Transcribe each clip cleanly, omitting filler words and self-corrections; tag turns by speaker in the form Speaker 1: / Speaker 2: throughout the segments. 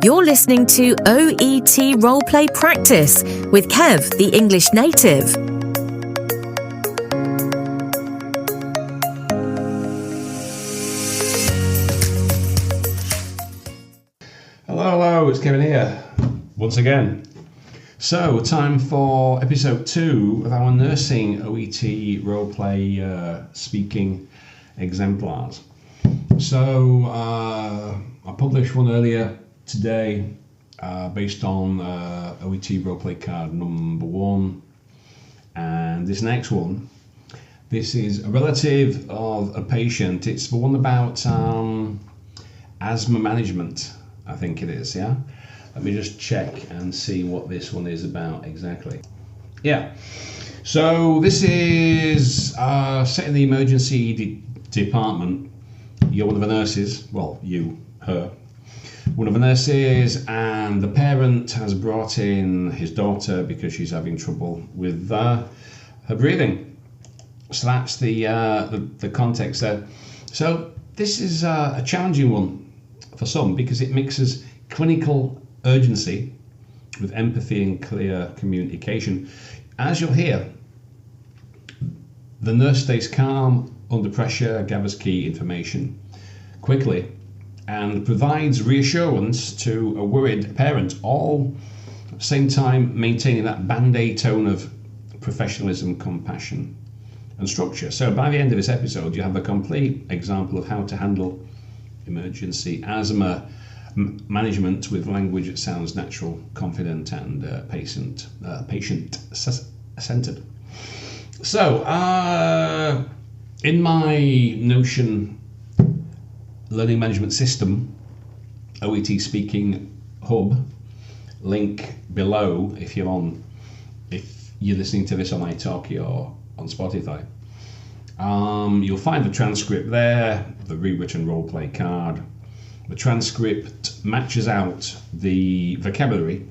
Speaker 1: You're listening to OET Roleplay Practice with Kev, the English native.
Speaker 2: Hello, it's Kevin here, once again. So, time for episode 2 of our nursing OET Roleplay Speaking exemplars. So, I published one earlier today based on OET Roleplay card number 1, and this next one, this is a relative of a patient. It's the one about asthma management, I think it is, yeah? Let me just check and see what this one is about exactly. Yeah, so this is set in the emergency department. You're one of the nurses, well, her, one of the nurses, and the parent has brought in his daughter because she's having trouble with her breathing. So that's the context there. So this is a challenging one for some because it mixes clinical urgency with empathy and clear communication. As you'll hear, the nurse stays calm under pressure, gathers key information quickly, and provides reassurance to a worried parent, all at the same time maintaining that Band A tone of professionalism, compassion, and structure. So by the end of this episode, you have a complete example of how to handle emergency asthma management with language that sounds natural, confident, and patient-centered. So, in my Notion learning management system, OET Speaking Hub, link below if you're listening to this on iTalki or on Spotify. You'll find the transcript there, the rewritten roleplay card. The transcript matches out the vocabulary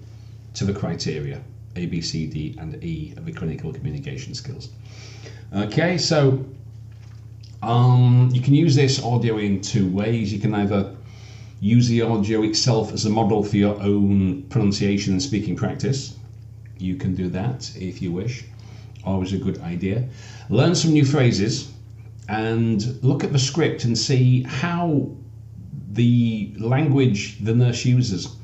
Speaker 2: to the criteria, A, B, C, D, and E of the clinical communication skills. Okay, so you can use this audio in two ways. You can either use the audio itself as a model for your own pronunciation and speaking practice. You can do that if you wish. Always a good idea. Learn some new phrases and look at the script and see how the language the nurse uses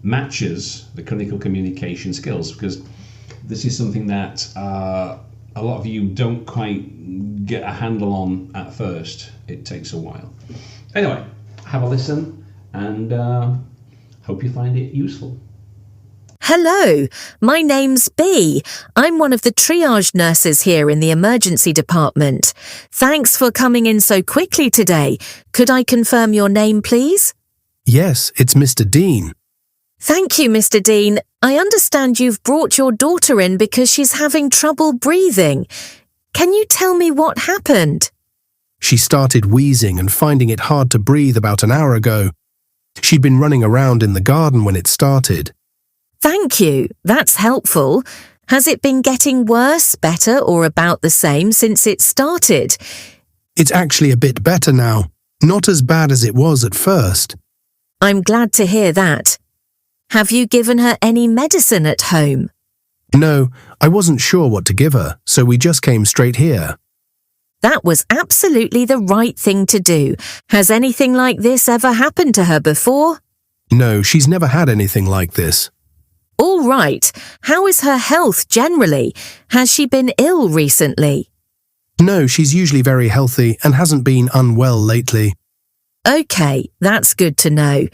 Speaker 2: matches the clinical communication skills, because this is something that a lot of you don't quite get a handle on at first. It takes a while. Anyway, have a listen and hope you find it useful.
Speaker 1: Hello, my name's B. I'm one of the triage nurses here in the emergency department. Thanks for coming in so quickly today. Could I confirm your name, please?
Speaker 3: Yes, it's Mr. Dean.
Speaker 1: Thank you, Mr. Dean. I understand you've brought your daughter in because she's having trouble breathing. Can you tell me what happened?
Speaker 3: She started wheezing and finding it hard to breathe about an hour ago. She'd been running around in the garden when it started.
Speaker 1: Thank you. That's helpful. Has it been getting worse, better, or about the same since it started?
Speaker 3: It's actually a bit better now. Not as bad as it was at first.
Speaker 1: I'm glad to hear that. Have you given her any medicine at home?
Speaker 3: No, I wasn't sure what to give her, so we just came straight here.
Speaker 1: That was absolutely the right thing to do. Has anything like this ever happened to her before?
Speaker 3: No, she's never had anything like this.
Speaker 1: All right. How is her health generally? Has she been ill recently?
Speaker 3: No, she's usually very healthy and hasn't been unwell lately.
Speaker 1: Okay, that's good to know.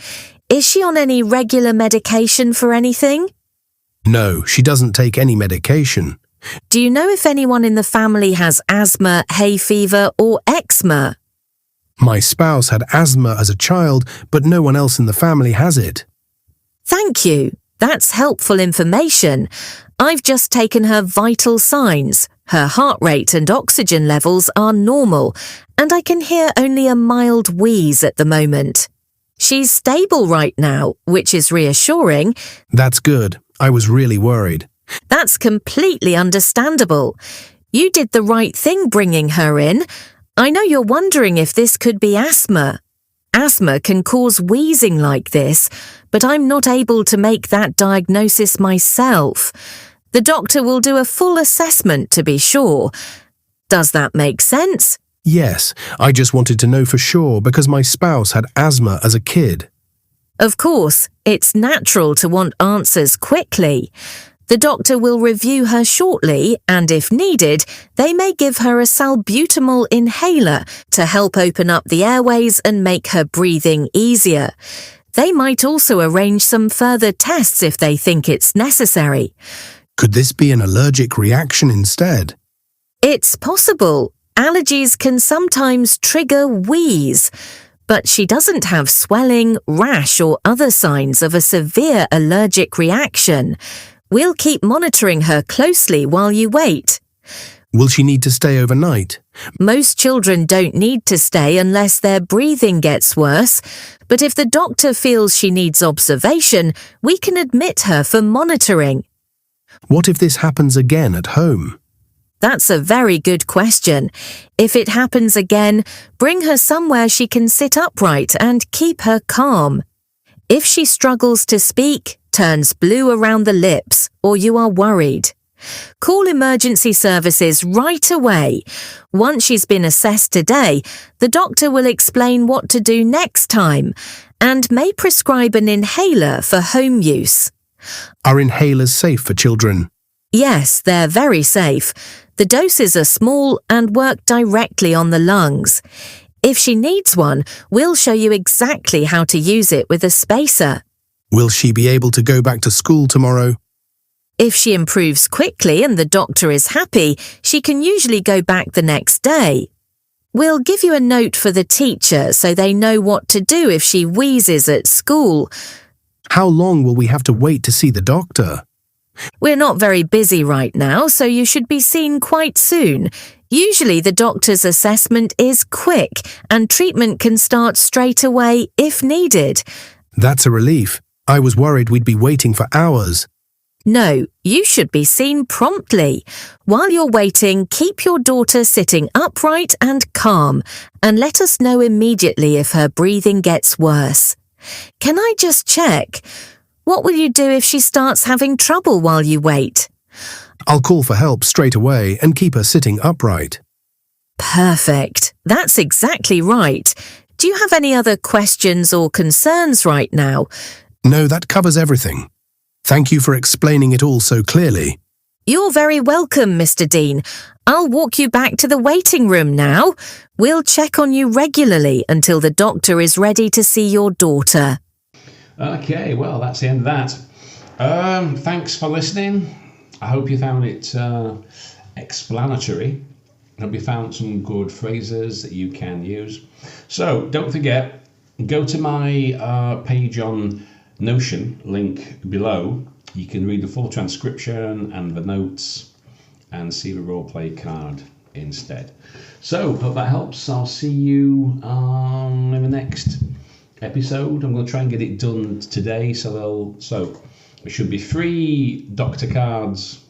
Speaker 1: Is she on any regular medication for anything?
Speaker 3: No, she doesn't take any medication.
Speaker 1: Do you know if anyone in the family has asthma, hay fever, or eczema?
Speaker 3: My spouse had asthma as a child, but no one else in the family has it.
Speaker 1: Thank you. That's helpful information. I've just taken her vital signs. Her heart rate and oxygen levels are normal, and I can hear only a mild wheeze at the moment. She's stable right now, which is reassuring.
Speaker 3: That's good. I was really worried.
Speaker 1: That's completely understandable. You did the right thing bringing her in. I know you're wondering if this could be asthma. Asthma can cause wheezing like this, but I'm not able to make that diagnosis myself. The doctor will do a full assessment to be sure. Does that make sense?
Speaker 3: Yes, I just wanted to know for sure because my spouse had asthma as a kid.
Speaker 1: Of course, it's natural to want answers quickly. The doctor will review her shortly, and if needed, they may give her a salbutamol inhaler to help open up the airways and make her breathing easier. They might also arrange some further tests if they think it's necessary.
Speaker 3: Could this be an allergic reaction instead?
Speaker 1: It's possible. Allergies can sometimes trigger wheeze, but she doesn't have swelling, rash, or other signs of a severe allergic reaction. We'll keep monitoring her closely while you wait.
Speaker 3: Will she need to stay overnight?
Speaker 1: Most children don't need to stay unless their breathing gets worse, but if the doctor feels she needs observation, we can admit her for monitoring.
Speaker 3: What if this happens again at home?
Speaker 1: That's a very good question. If it happens again, bring her somewhere she can sit upright and keep her calm. If she struggles to speak, turns blue around the lips, or you are worried, call emergency services right away. Once she's been assessed today, the doctor will explain what to do next time and may prescribe an inhaler for home use.
Speaker 3: Are inhalers safe for children?
Speaker 1: Yes, they're very safe. The doses are small and work directly on the lungs. If she needs one, we'll show you exactly how to use it with a spacer.
Speaker 3: Will she be able to go back to school tomorrow?
Speaker 1: If she improves quickly and the doctor is happy, she can usually go back the next day. We'll give you a note for the teacher so they know what to do if she wheezes at school.
Speaker 3: How long will we have to wait to see the doctor?
Speaker 1: We're not very busy right now, so you should be seen quite soon. Usually the doctor's assessment is quick and treatment can start straight away if needed.
Speaker 3: That's a relief. I was worried we'd be waiting for hours.
Speaker 1: No, you should be seen promptly. While you're waiting, keep your daughter sitting upright and calm, and let us know immediately if her breathing gets worse. Can I just check? What will you do if she starts having trouble while you wait?
Speaker 3: I'll call for help straight away and keep her sitting upright.
Speaker 1: Perfect. That's exactly right. Do you have any other questions or concerns right now?
Speaker 3: No, that covers everything. Thank you for explaining it all so clearly.
Speaker 1: You're very welcome, Mr. Dean. I'll walk you back to the waiting room now. We'll check on you regularly until the doctor is ready to see your daughter.
Speaker 2: Okay, well, that's the end of that. Thanks for listening. I hope you found it explanatory. I hope you found some good phrases that you can use. So, don't forget, go to my page on Notion, link below. You can read the full transcription and the notes and see the roleplay card instead. So, hope that helps. I'll see you in the next episode. I'm going to try and get it done today. So there should be 3 doctor cards,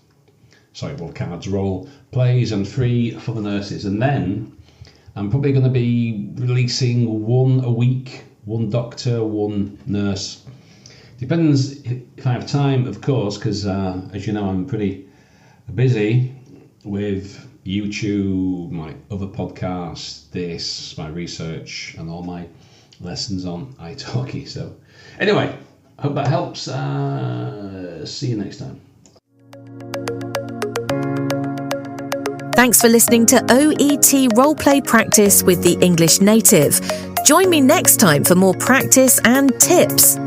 Speaker 2: cards, role plays, and 3 for the nurses. And then I'm probably going to be releasing 1 a week, 1 doctor, 1 nurse. Depends if I have time, of course, because as you know, I'm pretty busy with YouTube, my other podcasts, this, my research, and all my lessons on italki. So anyway, hope that helps. See you next time.
Speaker 1: Thanks for listening to OET Roleplay Practice with the English Native. Join me next time for more practice and tips.